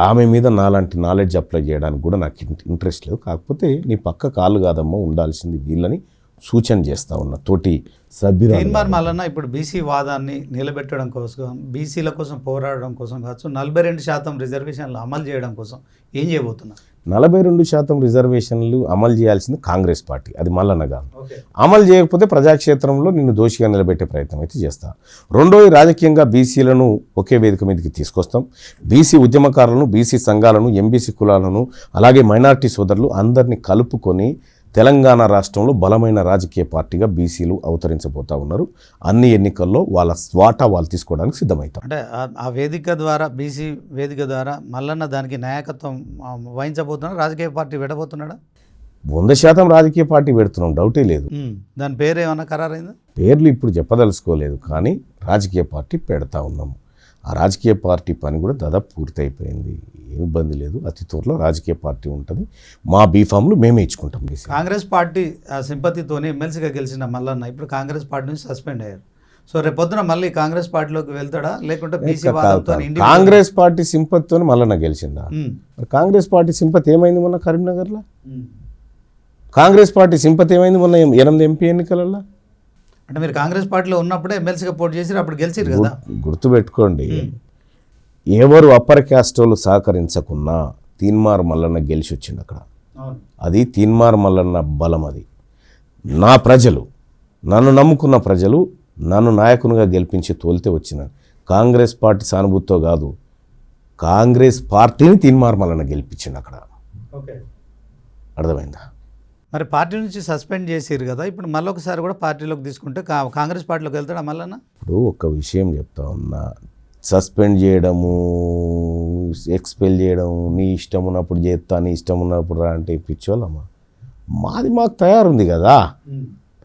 ఆమె మీద నాలాంటి నాలెడ్జ్ అప్లై చేయడానికి కూడా నాకు ఇంట్రెస్ట్ లేదు. కాకపోతే నీ పక్క కాళ్ళు కాదమ్మా ఉండాల్సింది వీళ్ళని సూచన చేస్తా ఉన్న తోటి సభ్యులు. తీన్మార్ మల్లన్న ఇప్పుడు బీసీ వాదాన్ని నిలబెట్టడం కోసం, బీసీల కోసం పోరాడడం కోసం కావచ్చు, 42% రిజర్వేషన్లు అమలు చేయడం కోసం ఏం చేయబోతున్నారు? 42% రిజర్వేషన్లు అమలు చేయాల్సింది కాంగ్రెస్ పార్టీ, అది మల్లన్న కాదు. అమలు చేయకపోతే ప్రజాక్షేత్రంలో నిన్ను దోషిగా నిలబెట్టే ప్రయత్నం అయితే చేస్తా. రెండోది, రాజకీయంగా బీసీలను ఒకే వేదిక మీదకి తీసుకొస్తాం. బీసీ ఉద్యమకారులను, బీసీ సంఘాలను, ఎంబీసీ కులాలను, అలాగే మైనారిటీ సోదరులు అందరినీ కలుపుకొని తెలంగాణ రాష్ట్రంలో బలమైన రాజకీయ పార్టీగా బీసీలు అవతరించబోతూ ఉన్నారు. అన్ని ఎన్నికల్లో వాళ్ళ వాటా వాళ్ళు తీసుకోవడానికి సిద్ధమవుతారు. అంటే ఆ వేదిక ద్వారా, బీసీ వేదిక ద్వారా మల్లన్న దానికి నాయకత్వం వహించబోతున్నాడు. రాజకీయ పార్టీ పెట్టబోతున్నాడా? 100% రాజకీయ పార్టీ పెడుతున్నాం, డౌటే లేదు. దాని పేరు ఏమన్నా ఖరారైందా? పేర్లు ఇప్పుడు చెప్పదలుచుకోలేదు, కానీ రాజకీయ పార్టీ పెడతా ఉన్నాము. ఆ రాజకీయ పార్టీ పని కూడా దాదాపు పూర్తి అయిపోయింది, ఏం ఇబ్బంది లేదు. అతి త్వరలో రాజకీయ పార్టీ ఉంటుంది. మా బీఫామ్లు మేమే ఇచ్చుకుంటాం. కాంగ్రెస్ పార్టీ సింపతితోనే ఎమ్మెల్సీగా గెలిచిన మల్లన్న ఇప్పుడు కాంగ్రెస్ పార్టీ నుంచి సస్పెండ్ అయ్యారు. సో రేపొద్దున మళ్ళీ కాంగ్రెస్ పార్టీలోకి వెళ్తాడా, లేకుంటే బీసీ వాదంతో? కాంగ్రెస్ పార్టీ సింపతితో మల్లన్న గెలిచిందా? కాంగ్రెస్ పార్టీ సింపతి ఏమైంది మొన్న కరీంనగర్లో? కాంగ్రెస్ పార్టీ సింపతి ఏమైంది మొన్న 8 ఎంపీ ఎన్నికలలో? అంటే మీరు కాంగ్రెస్ పార్టీలో ఉన్నప్పుడే ఎమ్మెల్సీగా పోటీ చేసి అప్పుడు గెలిచారు కదా. గుర్తుపెట్టుకోండి, ఎవరు అప్పర్ క్యాస్ట్ వాళ్ళు సహకరించకున్నా తీన్మార్ మల్లన్న గెలిచి వచ్చింది అక్కడ. అది తీన్మార్ మల్లన్న బలం. అది నా ప్రజలు, నన్ను నమ్ముకున్న ప్రజలు నన్ను నాయకునిగా గెలిపించి తోలితే వచ్చిన కాంగ్రెస్ పార్టీ సానుభూతితో కాదు, కాంగ్రెస్ పార్టీని తీన్మార్ మల్లన్న గెలిపించింది అక్కడ. అర్థమైందా? మరి పార్టీ నుంచి సస్పెండ్ చేసారు కదా, ఇప్పుడు మళ్ళీ ఒకసారి కూడా పార్టీలోకి తీసుకుంటే కాంగ్రెస్ పార్టీలోకి వెళ్తాడా మల్లన్న? ఇప్పుడు ఒక విషయం చెప్తా ఉన్నా, సస్పెండ్ చేయడము, ఎక్స్పెల్ చేయడము, నీ ఇష్టం ఉన్నప్పుడు చేస్తా, నీ ఇష్టం ఉన్నప్పుడు రా అంటే పిచ్చోళ్ళమ్మా. మాకు తయారుంది కదా,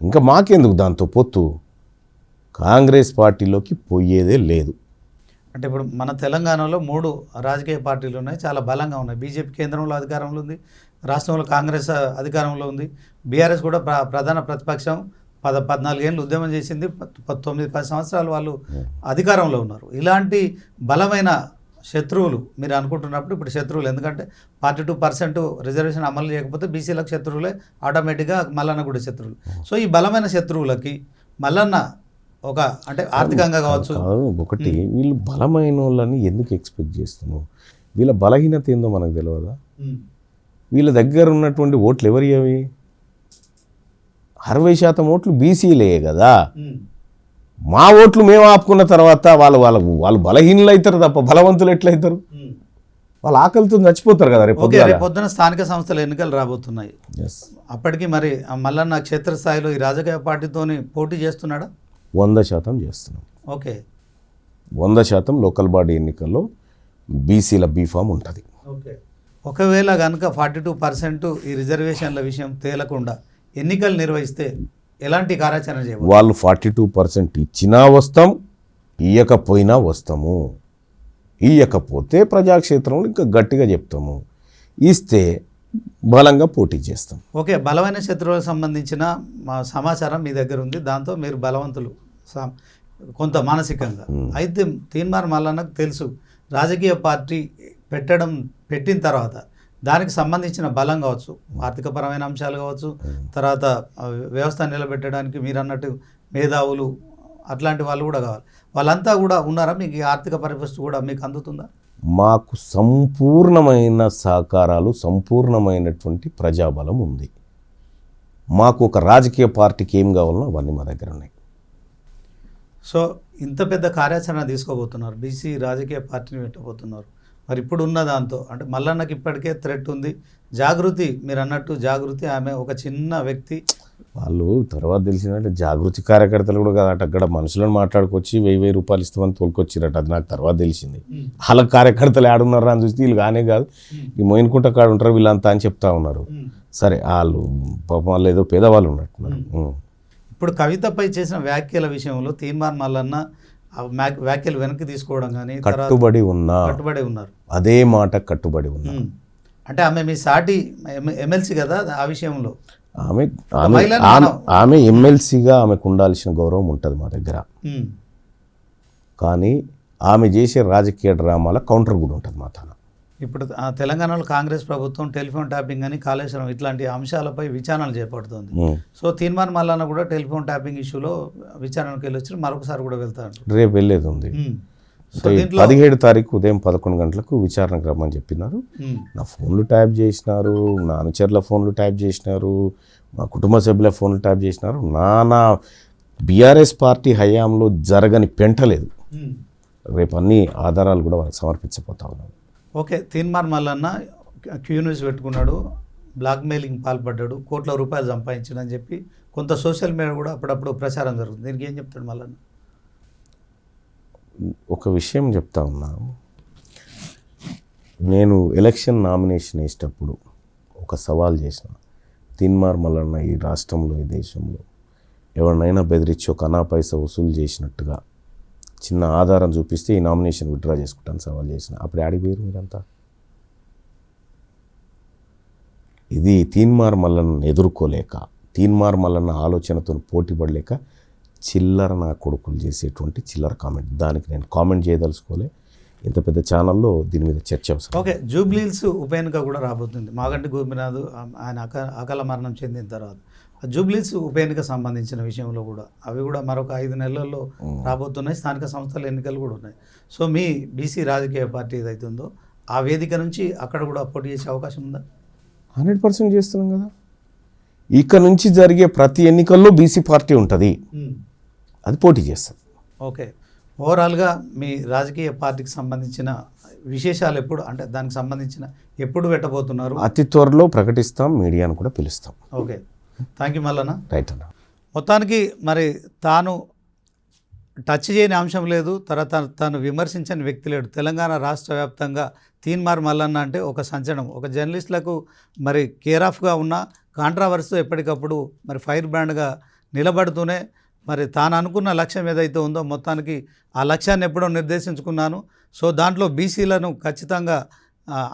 ఇంకా మాకెందుకు దాంతో పొత్తు? కాంగ్రెస్ పార్టీలోకి పోయేదే లేదు. అంటే ఇప్పుడు మన తెలంగాణలో 3 రాజకీయ పార్టీలు ఉన్నాయి, చాలా బలంగా ఉన్నాయి. బీజేపీ కేంద్రంలో అధికారంలో ఉంది, రాష్ట్రంలో కాంగ్రెస్ అధికారంలో ఉంది, బీఆర్ఎస్ కూడా ప్రధాన ప్రతిపక్షం 14 ఏళ్ళు ఉద్యమం చేసింది, 9-10 సంవత్సరాలు వాళ్ళు అధికారంలో ఉన్నారు. ఇలాంటి బలమైన శత్రువులు మీరు అనుకుంటున్నప్పుడు ఇప్పుడు శత్రువులు, ఎందుకంటే 42% రిజర్వేషన్ అమలు చేయకపోతే బీసీలకు శత్రువులే ఆటోమేటిక్గా మల్లన్న కూడా శత్రువులు. సో ఈ బలమైన శత్రువులకి మల్లన్న ఒక అంటే ఆర్థికంగా కావచ్చు. ఒకటి వీళ్ళు బలమైన వాళ్ళని ఎందుకు ఎక్స్పెక్ట్ చేస్తున్నావు? వీళ్ళ బలహీనత ఏందో మనకు తెలియదా? వీళ్ళ దగ్గర ఉన్నటువంటి ఓట్లు ఎవరి అవి? 60% ఓట్లు బీసీలే కదా. మా ఓట్లు మేము ఆపుకున్న తర్వాత వాళ్ళు బలహీనలు అవుతారు తప్ప బలవంతులు ఎట్లయితారు? వాళ్ళు ఆకలితో చచ్చిపోతారు కదా. రేపు పొద్దున స్థానిక సంస్థల ఎన్నికలు రాబోతున్నాయి. అప్పటికి మరి మల్లన్న క్షేత్రస్థాయిలో ఈ రాజకీయ పార్టీతోని పోటీ చేస్తున్నాడా? 100% చేస్తున్నాం. ఓకే, 100% లోకల్ బాడీ ఎన్నికల్లో బీసీల బీఫామ్ ఉంటుంది. ఓకే, ఒకవేళ కనుక 42% ఈ రిజర్వేషన్ల విషయం తేలకుండా ఎన్నికలు నిర్వహిస్తే ఎలాంటి కార్యాచరణ చేయాలి? వాళ్ళు 42% ఇచ్చినా వస్తాం, ఇయ్యకపోయినా వస్తాము. ఇయ్యకపోతే ప్రజాక్షేత్రంలో ఇంకా గట్టిగా చెప్తాము, ఇస్తే బలంగా పోటీ చేస్తాం. ఓకే, బలమైన శత్రువులకు సంబంధించిన సమాచారం మీ దగ్గర ఉంది, దాంతో మీరు బలవంతులు కొంత మానసికంగా. అయితే తీన్మార్ మల్లన్నకు తెలుసు రాజకీయ పార్టీ పెట్టిన తర్వాత దానికి సంబంధించిన బలం కావచ్చు, ఆర్థికపరమైన అంశాలు కావచ్చు, తర్వాత వ్యవస్థ నిలబెట్టడానికి మీరు అన్నట్టు మేధావులు అట్లాంటి వాళ్ళు కూడా కావాలి. వాళ్ళంతా కూడా ఉన్నారా? మీకు ఆర్థిక పరిస్థితి కూడా మీకు అందుతుందా? మాకు సంపూర్ణమైన సహకారాలు, సంపూర్ణమైనటువంటి ప్రజాబలం ఉంది. మాకు ఒక రాజకీయ పార్టీకి ఏం కావాలనో అవన్నీ మా దగ్గర ఉన్నాయి. సో ఇంత పెద్ద కార్యాచరణ తీసుకోబోతున్నారు, బీసీ రాజకీయ పార్టీని పెట్టబోతున్నారు. మరి ఇప్పుడు ఉన్న దాంతో అంటే మల్లన్నకి ఇప్పటికే థ్రెట్ ఉంది. జాగృతి, మీరు అన్నట్టు జాగృతి ఆమె ఒక చిన్న వ్యక్తి. వాళ్ళు తర్వాత తెలిసిందంటే జాగృతి కార్యకర్తలు కూడా కాదట, అక్కడ మనుషులను మాట్లాడుకొచ్చి 1000 రూపాయలు ఇస్తామని తోలుకొచ్చిరట. అది నాకు తర్వాత తెలిసింది. వాళ్ళ కార్యకర్తలు ఆడున్నారా అని చూస్తే వీళ్ళు కానే కాదు, ఈ మోయినకుంట కాడ ఉంటారు వీళ్ళంతా అని చెప్తా ఉన్నారు. సరే, వాళ్ళు పాపం వాళ్ళు ఏదో పేదవాళ్ళు ఉన్నట్టున్నారు. ఇప్పుడు కవితపై చేసిన వ్యాఖ్యల విషయంలో తీన్మార్ మల్లన్న వ్యాఖ్యలు వెనక్కి తీసుకోవడం కానీ కట్టుబడి ఉన్నారు, అదే మాట కట్టుబడి ఉన్నా. అంటే ఆమె మీ సాటి ఎమ్మెల్సీ కదా, ఆ విషయంలో ఆమె ఎమ్మెల్సీగా ఆమెకు ఉండాల్సిన గౌరవం ఉంటుంది మా దగ్గర. కానీ ఆమె చేసే రాజకీయ డ్రామాల కౌంటర్ కూడా ఉంటుంది మా తన. ఇప్పుడు తెలంగాణలో కాంగ్రెస్ ప్రభుత్వం టెలిఫోన్ ట్యాపింగ్ అని, కాళేశ్వరం ఇట్లాంటి అంశాలపై విచారణలు చేపడుతుంది. సో తీన్మార్ మల్లన్న కూడా టెలిఫోన్ ట్యాపింగ్ ఇష్యూలో విచారణకు వెళ్ళొచ్చి మరొకసారి కూడా వెళ్తారు. రేపు వెళ్ళేది ఉంది. 17 తారీఖు ఉదయం 11 గంటలకు విచారణకు రమ్మని చెప్పినారు. నా ఫోన్లు ట్యాప్ చేసినారు, నా అనుచరుల ఫోన్లు ట్యాప్ చేసినారు, మా కుటుంబ సభ్యుల ఫోన్లు ట్యాప్ చేసినారు. నా బీఆర్ఎస్ పార్టీ హయాంలో జరగని పెంటలేదు. రేపు అన్ని ఆధారాలు కూడా వాళ్ళకి సమర్పించబోతా ఉన్నాను. Okay, Teenmar Mallanna Q news పెట్టుకున్నాడు, బ్లాక్మెయిలింగ్ పాల్పడ్డాడు, కోట్ల రూపాయలు సంపాదించాడని చెప్పి కొంత సోషల్ మీడియా కూడా అప్పుడప్పుడు ప్రచారం జరుగుతుంది. దీనికి ఏం చెప్తాడు మల్లన్న? ఒక విషయం చెప్తా ఉన్నాను. నేను ఎలక్షన్ నామినేషన్ వేసేటప్పుడు ఒక సవాల్ చేసిన, తీన్మార్ మల్లన్న ఈ రాష్ట్రంలో, ఈ దేశంలో ఎవరినైనా బెదిరించి ఒక అనా పైసా వసూలు చేసినట్టుగా చిన్న ఆధారం చూపిస్తే ఈ నామినేషన్ విత్డ్రా చేసుకుంటాను సవాల్ చేసిన. అప్పుడు ఆడిపోయారు మీరంతా. ఇది తీన్మార్ మల్లన్న ఎదుర్కోలేక, తీన్మార్ మల్లన్న ఆలోచనతో పోటీ పడలేక చిల్లర నా కొడుకులు చేసేటువంటి చిల్లర కామెంట్. దానికి నేను కామెంట్ చేయదలుచుకోలే. ఇంత పెద్ద ఛానల్లో దీని మీద చర్చ అవసరం. ఓకే, జూబ్లీహిల్స్ ఉప ఎన్నిక కూడా రాబోతుంది. మాగంటి గోపినాథ్ ఆయన అకాల మరణం చెందిన తర్వాత జూబ్లీహిల్స్ ఉప ఎన్నిక సంబంధించిన విషయంలో కూడా అవి కూడా మరొక 5 నెలల్లో రాబోతున్నాయి. స్థానిక సంస్థల ఎన్నికలు కూడా ఉన్నాయి. సో మీ బీసీ రాజకీయ పార్టీ ఏదైతే ఉందో ఆ వేదిక నుంచి అక్కడ కూడా పోటీ చేసే అవకాశం ఉందా? 100% చేస్తున్నాం కదా. ఇక్కడ నుంచి జరిగే ప్రతి ఎన్నికల్లో బీసీ పార్టీ ఉంటుంది, అది పోటీ చేస్తుంది. ఓకే, ఓవరాల్గా మీ రాజకీయ పార్టీకి సంబంధించిన విశేషాలు ఎప్పుడు, అంటే దానికి సంబంధించిన ఎప్పుడు పెట్టబోతున్నారు? అతి త్వరలో ప్రకటిస్తాం, మీడియాను కూడా పిలుస్తాం. Okay, thank you Mallanna. Right అన్న. మొత్తానికి మరి తాను టచ్ చేయని అంశం లేదు, తర్వాత తాను విమర్శించని వ్యక్తి లేడు. తెలంగాణ రాష్ట్ర వ్యాప్తంగా తీన్మార్ మల్లన్న అంటే ఒక సంచలనం, ఒక జర్నలిస్టులకు మరి కేర్ ఆఫ్గా ఉన్న కాంట్రావర్సీతో ఎప్పటికప్పుడు మరి ఫైర్ బ్రాండ్గా నిలబడుతూనే మరి తాను అనుకున్న లక్ష్యం ఏదైతే ఉందో మొత్తానికి ఆ లక్ష్యాన్ని ఎప్పుడో నిర్దేశించుకున్నాను. సో దాంట్లో బీసీలను ఖచ్చితంగా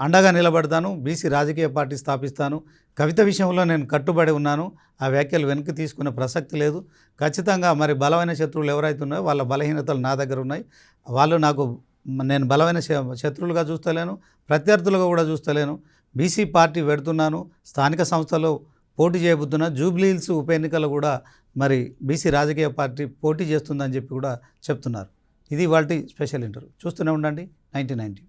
అండగా నిలబడతాను, బీసీ రాజకీయ పార్టీ స్థాపిస్తాను, కవిత విషయంలో నేను కట్టుబడి ఉన్నాను, ఆ వ్యాఖ్యలు వెనక్కి తీసుకునే ప్రసక్తి లేదు. ఖచ్చితంగా మరి బలమైన శత్రువులు ఎవరైతే ఉన్నాయో వాళ్ళ బలహీనతలు నా దగ్గర ఉన్నాయి. వాళ్ళు నాకు నేను బలమైన శత్రువులుగా చూస్తలేను, ప్రత్యర్థులుగా కూడా చూస్తలేను. బీసీ పార్టీ పెడుతున్నాను, స్థానిక సంస్థలో పోటీ చేయబోతున్నా, జూబ్లీ హిల్స్ ఉప ఎన్నికలు కూడా మరి బీసీ రాజకీయ పార్టీ పోటీ చేస్తుందని చెప్పి కూడా చెప్తున్నారు. ఇది వాటి స్పెషల్ ఇంటర్వ్యూ. చూస్తూనే ఉండండి 9090.